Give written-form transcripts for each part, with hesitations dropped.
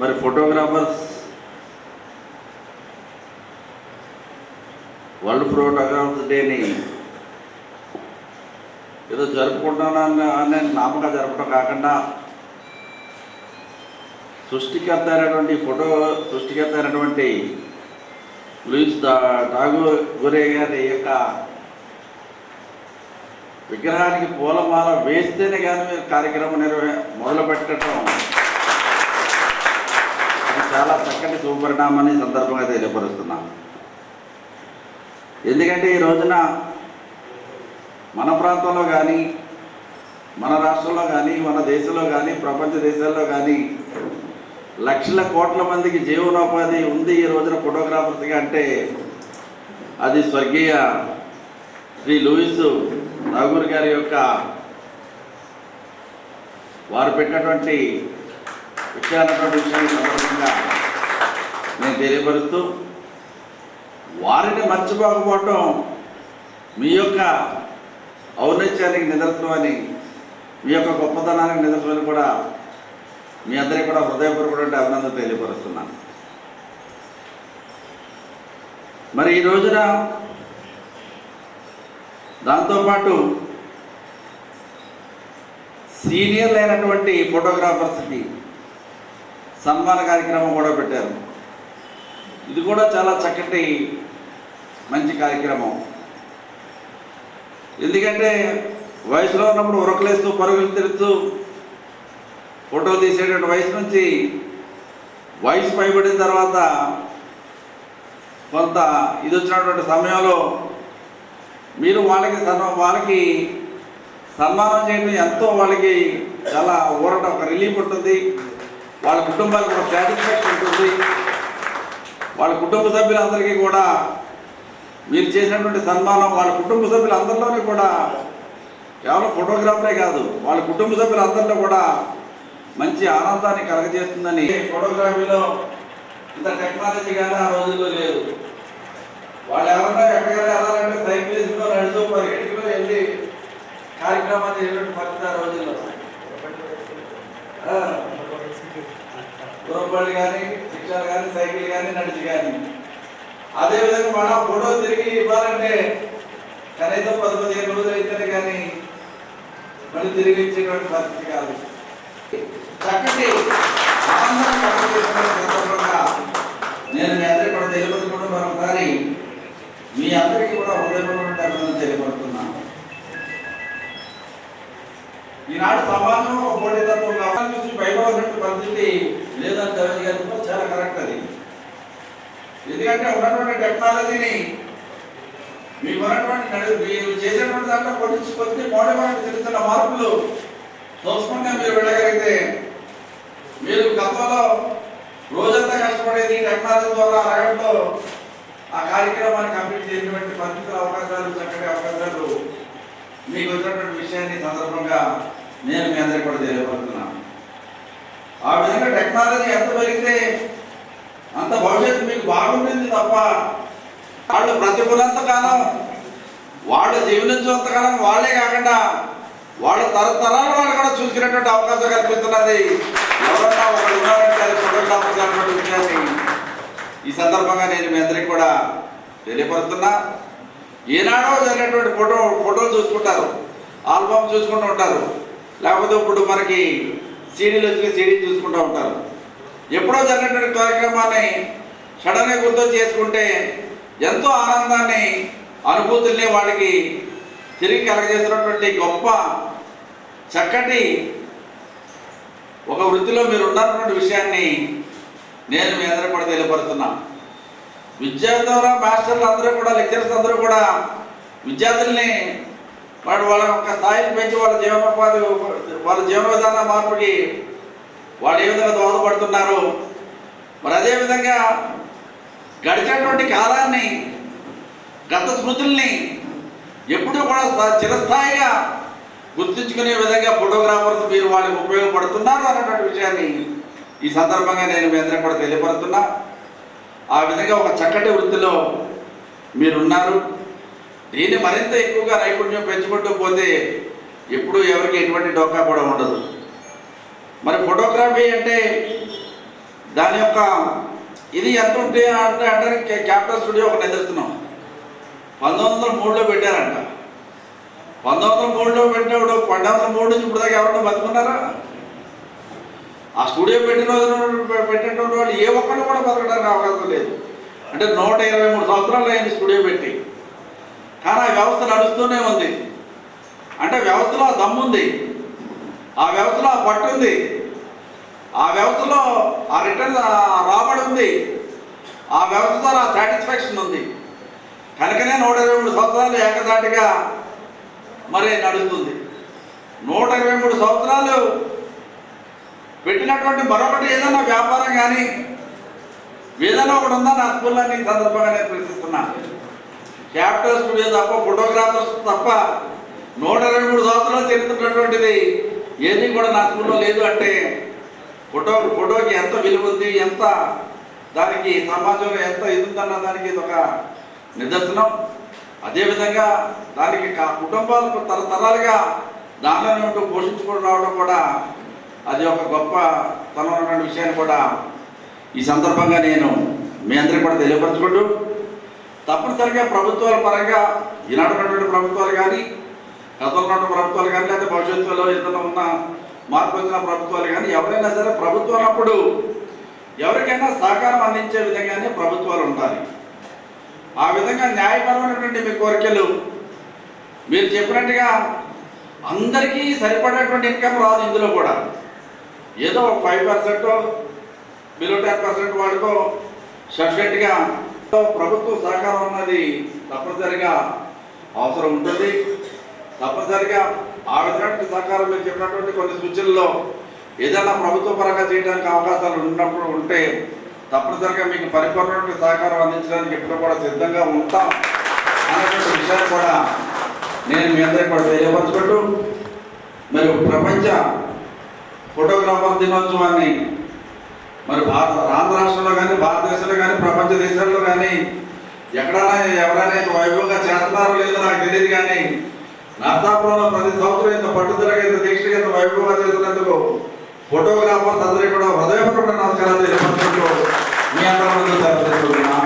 మరి photographers world photographers డేని ఏదో జరుపుకుంటానని నామగా జరపడం కాకుండా సృష్టికర్త అయినటువంటి లూయిస్ టాగోరే గారి యొక్క విగ్రహానికి పూలమాల వేస్తేనే కానీ మీరు కార్యక్రమం మొదలు పెట్టడం చాలా చక్కటి శుభపరిణామాన్ని సందర్భంగా తెలియపరుస్తున్నాను. ఎందుకంటే ఈ రోజున మన ప్రాంతంలో కానీ, మన రాష్ట్రంలో కానీ, మన దేశంలో కానీ, ప్రపంచ దేశాల్లో కానీ లక్షల కోట్ల మందికి జీవనోపాధి ఉంది ఈ రోజున ఫోటోగ్రాఫర్స్గా అంటే అది స్వర్గీయ శ్రీ లూయిస్ టాగోర్ గారి యొక్క వారు పెట్టినటువంటి విషయాన్ని సందర్భంగా నేను తెలియపరుస్తూ, వారిని మర్చిపోకపోవటం మీ యొక్క ఔన్నత్యానికి నిదర్శనమని, మీ యొక్క గొప్పతనానికి నిదర్శనమని కూడా మీ అందరికీ కూడా హృదయపూర్వకమైన అభినందన తెలియపరుస్తున్నాను. మరి ఈ రోజున దాంతోపాటు సీనియర్ అయినటువంటి ఫోటోగ్రాఫర్స్కి సన్మాన కార్యక్రమం కూడా పెట్టారు. ఇది కూడా చాలా చక్కటి మంచి కార్యక్రమం. ఎందుకంటే వయసులో ఉన్నప్పుడు ఉరకలేస్తూ పరుగులు తిరుగుతూ ఫోటోలు తీసేటువంటి వయసు నుంచి వయసు పైబడిన తర్వాత కొంత ఇది వచ్చినటువంటి సమయంలో మీరు వాళ్ళకి సన్మానం చేయడం ఎంతో వాళ్ళకి చాలా ఊరట, ఒక రిలీఫ్ ఉంటుంది. వాళ్ళ కుటుంబాలకు ఒక సాటిస్ఫాక్షన్ ఉంటుంది. వాళ్ళ కుటుంబ సభ్యులందరికీ కూడా మీరు చేసినటువంటి సన్మానం వాళ్ళ కుటుంబ సభ్యులందరిలోనే కూడా కేవలం ఫోటోగ్రాఫరే కాదు, వాళ్ళ కుటుంబ సభ్యులందరిలో కూడా మంచి ఆనందాన్ని కలగజేస్తుందని. ఫోటోగ్రఫీలో ఇంత టెక్నాలజీ కానీ ఆ రోజుల్లో లేదు. వాళ్ళు ఎవరన్నా ఎక్కడికైనా వెళ్ళాలంటే సైకిల్స్లో నడుస్తూ పరిగెట్టుకులో వెళ్ళి కార్యక్రమాలు చేసినట్టు పరిస్థితి ఆ రోజుల్లో. గుర్రబళ్ళు కానీ, రిక్షాలు కానీ, సైకిల్ కానీ, నడిచి కానీ. అదేవిధంగా మన ఫోటో తిరిగి ఇవ్వాలంటే కనీసం 10-15 రోజులు అయితేనే కానీ మళ్ళీ తిరిగి ఇచ్చేటువంటి పరిస్థితి కాదు. చక్కటి సందర్భంగా నేను మీ అందరికీ కూడా తెలియపరుచుకుంటూ మరొకసారి మీ అందరికీ కూడా హృదయపూర్వక అభినందనలు తెలియపడుతున్నాను. ఈనాడు సమాజం ఒక పోటీతత్వం కావాలి చూసి బయటపడినట్టు పరిస్థితి లేదని తెలియజేయడం చాలా కరెక్ట్. అది ఎందుకంటే ఉన్నటువంటి టెక్నాలజీని మీకు ఉన్నటువంటి మీరు చేసేటువంటి దాంట్లో కొద్ది మోడీ తెలుస్తున్న మార్పులు చూసుకుంటే మీరు వెళ్ళగలిగితే మీరు గతంలో రోజంతా కష్టపడేది టెక్నాలజీ ద్వారా అరగంటలో ఆ కార్యక్రమాన్ని కంప్లీట్ చేసినటువంటి పరిస్థితుల అవకాశాలు, చక్కటి అవకాశాలు మీకు వచ్చినటువంటి విషయాన్ని సందర్భంగా నేను మీ అందరికీ కూడా తెలియపడుతున్నాను. ఆ విధంగా టెక్నాలజీ ఎంత పెరిగితే అంత భవిష్యత్తు మీకు బాగుంటుంది తప్ప వాళ్ళు ప్రతికూలంత కాలం వాళ్ళు జీవనించేంత కాలం వాళ్ళే కాకుండా వాళ్ళ తరతరాల వాళ్ళు కూడా చూసుకునేటువంటి అవకాశం కల్పిస్తున్నది ఎవరన్నా ఒకరు ఉన్నారంటే అది ఫోటోగ్రాఫర్స్ అన్నటువంటి విషయాన్ని ఈ సందర్భంగా నేను మీ అందరికీ కూడా తెలియపరుస్తున్నా. ఏనాడో జరిగినటువంటి ఫోటోలు చూసుకుంటారు, ఆల్బమ్ చూసుకుంటూ ఉంటారు, లేకపోతే ఇప్పుడు మనకి సీడీలు వచ్చి సీడీ చూసుకుంటూ ఉంటారు. ఎప్పుడో జరిగినటువంటి కార్యక్రమాన్ని సడన్గా గుర్తు చేసుకుంటే ఎంతో ఆనందాన్ని, అనుభూతుల్ని వాళ్ళకి తిరిగి కలగజేసినటువంటి గొప్ప చక్కటి ఒక వృత్తిలో మీరు ఉన్నటువంటి విషయాన్ని నేను మీ అందరూ కూడా తెలియపరుస్తున్నాను. విద్యార్థుల మాస్టర్లు అందరూ కూడా, లెక్చరర్స్ అందరూ కూడా విద్యార్థుల్ని వాళ్ళ యొక్క స్థాయిని పెంచి వాళ్ళ జీవనోపాధి, వాళ్ళ జీవన విధాన మార్పుకి వాళ్ళు ఏ విధంగా దోహదపడుతున్నారు. మరి అదేవిధంగా గడిచినటువంటి కాలాన్ని, గత స్మృతుల్ని ఎప్పుడూ కూడా చిరస్థాయిగా గుర్తుంచుకునే విధంగా ఫోటోగ్రాఫర్స్ మీరు వాళ్ళకి ఉపయోగపడుతున్నారు అన్నటువంటి విషయాన్ని ఈ సందర్భంగా నేను మీ అందరికీ కూడా తెలియపరుస్తున్నా. ఆ విధంగా ఒక చక్కటి వృత్తిలో మీరున్నారు. దీన్ని మరింత ఎక్కువగా నైపుణ్యం పెంచుకుంటూ పోతే ఎప్పుడు ఎవరికి ఎటువంటి డోకా కూడా ఉండదు. మరి ఫోటోగ్రఫీ అంటే దాని యొక్క ఇది ఎంత ఉంటే అంటే క్యాపిటల్ స్టూడియో ఒక నిదర్శనం 1903లో పెట్టారంట. 1903లో పెట్టినప్పుడు 1903 నుంచి ఇప్పుడు దాకా ఎవరన్నా బతుకున్నారా? ఆ స్టూడియో పెట్టినటువంటి వాళ్ళు ఏ ఒక్కళ్ళు కూడా బతకడానికి అవకాశం లేదు. అంటే 123 సంవత్సరాలు అయింది స్టూడియో పెట్టి, కానీ ఆ వ్యవస్థ నడుస్తూనే ఉంది. అంటే వ్యవస్థలో ఆ దమ్ముంది, ఆ వ్యవస్థలో ఆ పట్టు ఉంది, ఆ వ్యవస్థలో ఆ రిటర్న్ రాబడి ఉంది, ఆ వ్యవస్థతో ఆ సాటిస్ఫాక్షన్ ఉంది. కనుకనే 123 సంవత్సరాలు ఏకదాటిగా మరి నడుస్తుంది. 123 సంవత్సరాలు పెట్టినటువంటి మరొకటి ఏదైనా వ్యాపారం కానీ ఏదైనా ఒకటి ఉందా నా స్కూల్లో? నేను సందర్భంగా నేను ప్రశ్నిస్తున్నా. క్యాపిటల్ స్టూడియో తప్ప, ఫోటోగ్రాఫర్స్ తప్ప 123 సంవత్సరాలు చెప్తున్నటువంటిది ఏది కూడా నా స్కూల్లో లేదు. అంటే ఫోటోకి ఎంత విలువ ఉంది, ఎంత దానికి సమాజంలో ఎంత ఇది ఉందన్న దానికి ఇది ఒక నిదర్శనం. అదేవిధంగా దానికి కుటుంబాలకు తరతరాలుగా దానిలోనే ఉంటూ పోషించుకొని రావడం కూడా అది ఒక గొప్ప తనమైనటువంటి విషయాన్ని కూడా ఈ సందర్భంగా నేను మీ అందరికీ కూడా తెలియపరచుకుంటూ, తప్పనిసరిగా ప్రభుత్వాల పరంగా ఈనాడున్నటువంటి ప్రభుత్వాలు కానీ, గతంలో ఉన్న ప్రభుత్వాలు కానీ, లేదా భవిష్యత్తులో ఏదైనా ఉన్న మార్పు వచ్చిన ప్రభుత్వాలు కానీ, ఎవరైనా సరే ప్రభుత్వం అన్నప్పుడు ఎవరికైనా సహకారం అందించే విధంగానే ప్రభుత్వాలు ఉండాలి. ఆ విధంగా న్యాయపరమైనటువంటి మీ కోరికలు మీరు చెప్పినట్టుగా అందరికీ సరిపడేటువంటి ఇన్కమ్ రాదు. ఇందులో కూడా ఏదో 5% బిలో 10% వాడుకో సఫిషియెంట్గా ప్రభుత్వ సహకారం అన్నది తప్పనిసరిగా అవసరం ఉంటుంది. తప్పనిసరిగా ఆ విధమైన సహకారం మీరు చెప్పినటువంటి కొన్ని సూచనల్లో ఏదైనా ప్రభుత్వ పరంగా చేయడానికి అవకాశాలు ఉన్నప్పుడు ఉంటే తప్పనిసరిగా మీకు పరిపూర్ణమైన సహకారం అందించడానికి ఎప్పుడు కూడా సిద్ధంగా ఉంటాం అనేటువంటి విషయాన్ని కూడా నేను మీ అందరికీ కూడా తెలియపరచుకుంటూ, మరి ప్రపంచ ఫోటోగ్రాఫర్ దినోత్సవాన్ని మరి ఆంధ్ర రాష్ట్రంలో కానీ, భారతదేశంలో కానీ, ప్రపంచ దేశాల్లో కానీ ఎక్కడైనా ఎవరైనా వైభవంగా చేస్తున్నారో లేదో నాకు తెలియదు, కానీ నరసాపురంలో ప్రతి సంవత్సరం ఇంత పట్టుదలగా, ఇంత దీక్షగా, ఇంత వైభవంగా చేస్తున్నందుకు ఫోటోగ్రాఫర్స్ అందరికీ కూడా హృదయపూర్వక నమస్కారాలు తెలియపరచుకుంటూ మీ అందరూ తెలుసుకున్నా.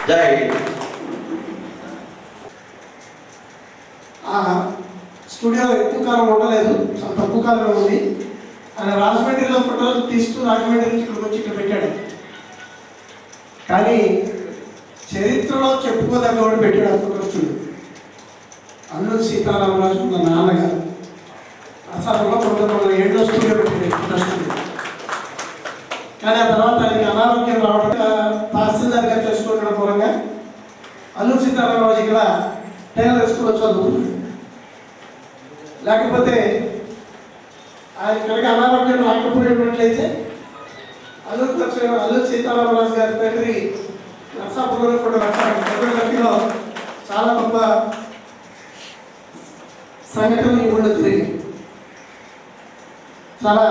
జై హింద్. స్టూడియో ఎక్కువ కాలం ఉండలేదు, చాలా తక్కువ కాలం ఉంది. ఆయన రాజమండ్రిలో ఫోటోలు తీస్తూ రాజమండ్రి నుంచి ఇక్కడికి వచ్చి ఇక్కడ పెట్టాడు. కానీ చరిత్రలో చెప్పుకోదగ్గవాడు పెట్టాడు ఆ ఫోటో స్టూడియో. అల్లూరి సీతారామరాజు మా నాన్నగారు అసలు 1907లో స్టూడియో పెట్టాడు ఫోటో స్టూడియో. కానీ ఆ తర్వాత ఆయనకి అనారోగ్యం రావడం తహసీల్దార్గా చేసుకోవడం మూలంగా అల్లూరి సీతారామరాజు ఇక్కడ టైలర్ స్కూల్లో చదువుకున్నాడు. లేకపోతే ఆయన కనుక అనారోగ్యం రాకపోయినట్లయితే అల్లూరి సీతారామరాజు గారి తండ్రి నర్సాపురంలో ఫోటోగ్రఫీలో చాలా గొప్ప సంఘటనలు ఈ ఊళ్ళో జరిగాయి. చాలా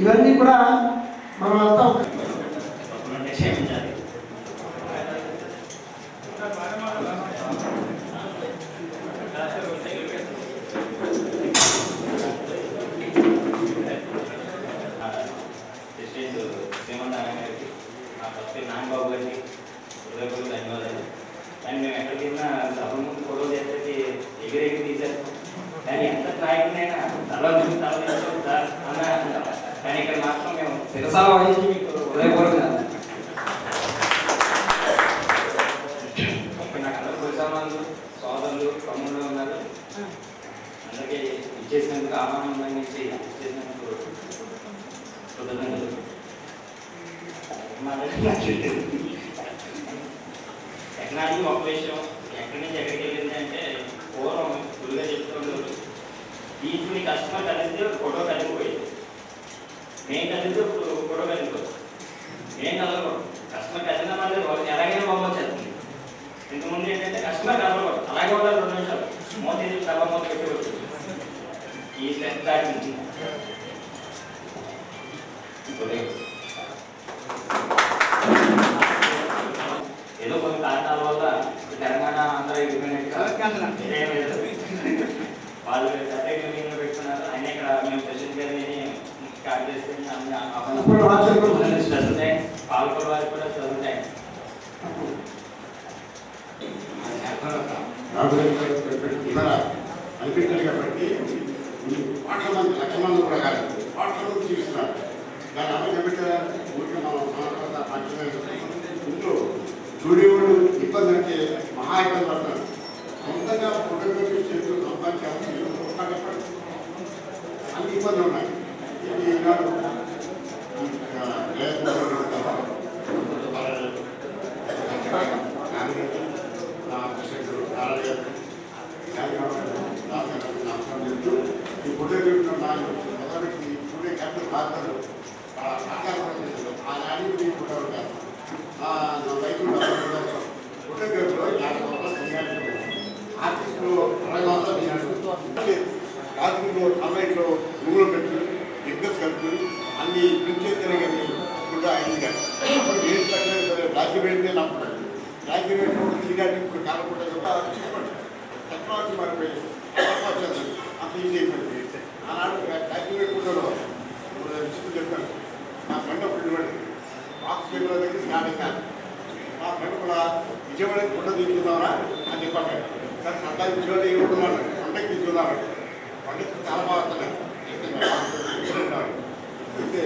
ఇవన్నీ కూడా మనం అంతా నాగబాబు గారికి హృదయపూర్వక ధన్యవాదాలు. కానీ మేము ఎక్కడికి వెళ్ళినా సభ ముందు ఫోటో చేస్తే ఎగిరెగిరి తీసేస్తాం. కానీ ఎంత నాయకునైనా తల తీసుకోండి సార్ అన్న, కానీ ఇక్కడ మాత్రం మేము శిరసాల వహించి మీకు హృదయపూర్వక నాకు అందరూ పురుషాలు, సోదరులు, తమ్ముళ్ళు ఉన్నారు. అందరికీ ఇచ్చేసినందుకు ఆహ్వానం నుంచి ఇచ్చేసినందుకు కృతజ్ఞతలు. టెక్నాలజీ ఒక విషయం ఎక్కడి నుంచి ఎక్కడికి వెళ్ళింది అంటే, పూర్వం ఫుల్గా చెప్తుండేవారు తీసుకుని కస్టమర్ కలిస్తే ఫోటో కలిగిపోయేది, మేము కలిగితే ఇప్పుడు ఫోటో కలిగిపోతుంది. మేము కలగకూడదు, కస్టమర్ కలిగిన మళ్ళీ ఎలాగైనా పంపించేస్తుంది. ఇంతకుముందు ఏంటంటే కస్టమర్ కలగకూడదు, అలాగే ఉండాలి 2 నిమిషాలు మూత తీసి డబ్బా మూత పెట్టుకోవచ్చు. ఈ స్టెప్ దాటింది ఏదో కొన్ని కారణాల వల్ల తెలంగాణ ఆంధ్ర ఎగిపోయినట్టుగా వాళ్ళు సపరేట్ మీటింగ్లో పెట్టుకున్నారు. ఆయన ఇక్కడ మేము సురేష్ గారిని స్టార్ట్ చేస్తే ఇప్పుడు వాట్సాప్ స్పెషల్ థ్యాంక్స్, పాల్గొన్న వారికి కూడా స్పెషల్ థ్యాంక్స్. అనిపించాలి కాబట్టి పాటల మంది లక్ష మంది కూడా కాదు, పాటల మంది చూపిస్తున్నారు. దాని అమ్మ చెప్పితే ఊరికి ఇంట్లో స్టూడియోలు ఇబ్బంది అంటే మహా ఇబ్బంది పడుతున్నారు. సొంతంగా ఫోటోగ్రఫీ చేస్తూ సంపాదించాలి అన్ని ఇబ్బందులు ఉన్నాయి. ఇది ఈనాడు ఈ ఫోటోగ్రఫీ మొదటి స్టూడియో క్యాప్టెన్ మారుతారు ఆ నాని ఫోటోలు కాదు రైతులు ఫోటోగ్రఫీలో 50 ఆర్టిస్టులు 60 రాత్రిలో సన్లైట్లో రూమ్లో పెట్టి ఎగ్జస్ కలుపుకొని అన్ని ప్రింట్ చేస్తేనే కానీ కూడా అయింది కానీ అప్పుడు ఏం తగ్గలేదు సరే డాక్యుమెంటే నప్పుడు డాక్యుమెంట్ సీనియారిటీ ఇప్పుడు కాలకుండా చెప్పండి టెక్నాలజీ మారిపోయి వచ్చేది అంత ఈజీ అయిపోయింది. ఆనాడు డాక్యుమెంట్ కూడా విషయం చెప్పాను. నా ఫ్రెండ్ ఒకటి ఇవ్వండి బాక్స్ కెమెరా దగ్గర స్టార్ట్ అయినాను. మా ఫ్రెండ్ కూడా విజయవాడ ఫోటో తీసుకుందామరా అని చెప్పాను. సార్ అట్లా విజయవాడ ఇవ్వడం పంటకి తీసుకుందామండి. పంటకి చాలా బాగా వస్తున్నాయి. అయితే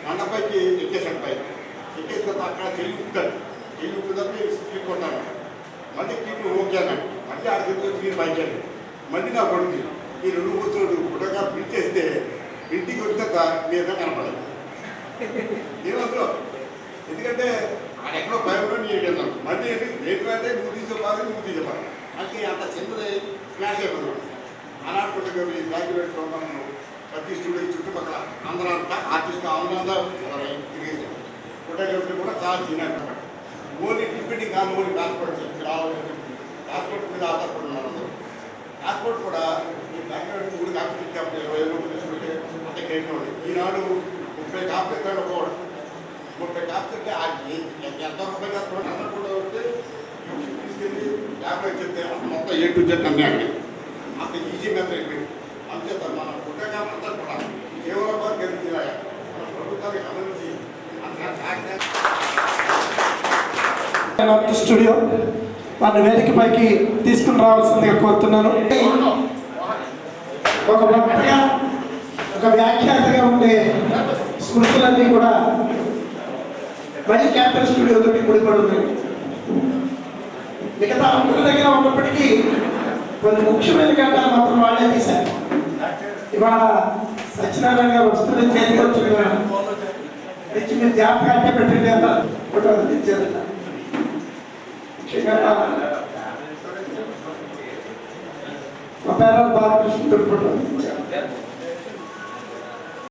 మండపైకి ఎక్కేసాను. పైకి ఎక్కేసిన తర్వాత అక్కడ చెల్లి ఉంటాడు. చెల్లి ఉంటుందంటే స్క్రీన్ కొట్టాను. మళ్ళీ క్లీన్ ఓకే అన్నాడు. మళ్ళీ ఆడ చెప్తే స్క్రీన్ బయకాను. మళ్ళీ నా కొడుకు ఈ 2 కూర్చోడు ఫోటోగా ప్రింట్ చేస్తే ఇంటికి వచ్చాక మీద కనపడదు. ఏమవుతుందో ఎందుకంటే ఆడ ఎక్కడో భయంలో నేను వెళ్తాను. మళ్ళీ ఏంటంటే నువ్వు తీసుకోవాలి నువ్వు తీసుకోవాలి అంటే అంత చిన్నది స్మాష్ అయిపోతుంది. ఆనాడు ఫోటోగ్రఫీ డాక్యుమెంట్ ప్రోగ్రామ్ ప్రతి స్టూడియో చుట్టుపక్కల అందరూ అంతా ఆర్టిస్ట్ ఆనందంగా తిరిగేసాం. ఫోటోగ్రఫీ కూడా చాలా సీనియర్. ఓన్లీ టిఫినింగ్ కాదు, ఓన్లీ ట్రాన్స్పోర్ట్ రావాలి. ట్రాన్స్పోర్ట్ మీద ఆధారపడి ఉన్నారు అందరూ. ట్రాన్స్పోర్ట్ కూడా ఈ డాక్యుమెంట్ 3 కాపీలు కాబట్టి 20 రూపాయలు తీసుకుంటే అంత కేసు ఉంది. ఈనాడు 30 కాపీలు పోవడం 30 కాపీలు అంటే ఎంత రూపాయలు అందరూ కూడా వస్తే తీసుకెళ్ళి 50 చెప్తే మొత్తం A to Z అన్నీ అక్కడ అంత ఈజీ మెథడ్ అయిపోయింది. అంతేత మన ఫోటోగ్రాఫర్ కూడా కేవలం వారు గెలిచినాయా మన ప్రభుత్వానికి గమనించి స్టూడియో వారిని వేదికపైకి తీసుకుని రావాల్సిందిగా కోరుతున్నాను. ఒక వక్తగా ఒక వ్యాఖ్యాతగా ఉండే స్మృతులన్నీ కూడా వై క్యాపిటల్ స్టూడియో తోటి ముడిపడి ఉన్నాయి. మిగతా అందరి దగ్గర ఉన్నప్పటికీ కొన్ని ముఖ్యమైన ఘట్టాలు మాత్రం వాళ్ళే తీశారు. ఇవాళ సత్యనారాయణ గారు వస్తున్న చేతికి వచ్చిన తెచ్చి మీరు జాగ్రత్తగా పెట్టండి అన్న ఫోటోలు తెచ్చారన్న. ముఖ్యంగా బాలకృష్ణ ఫోటోలు తెచ్చారు.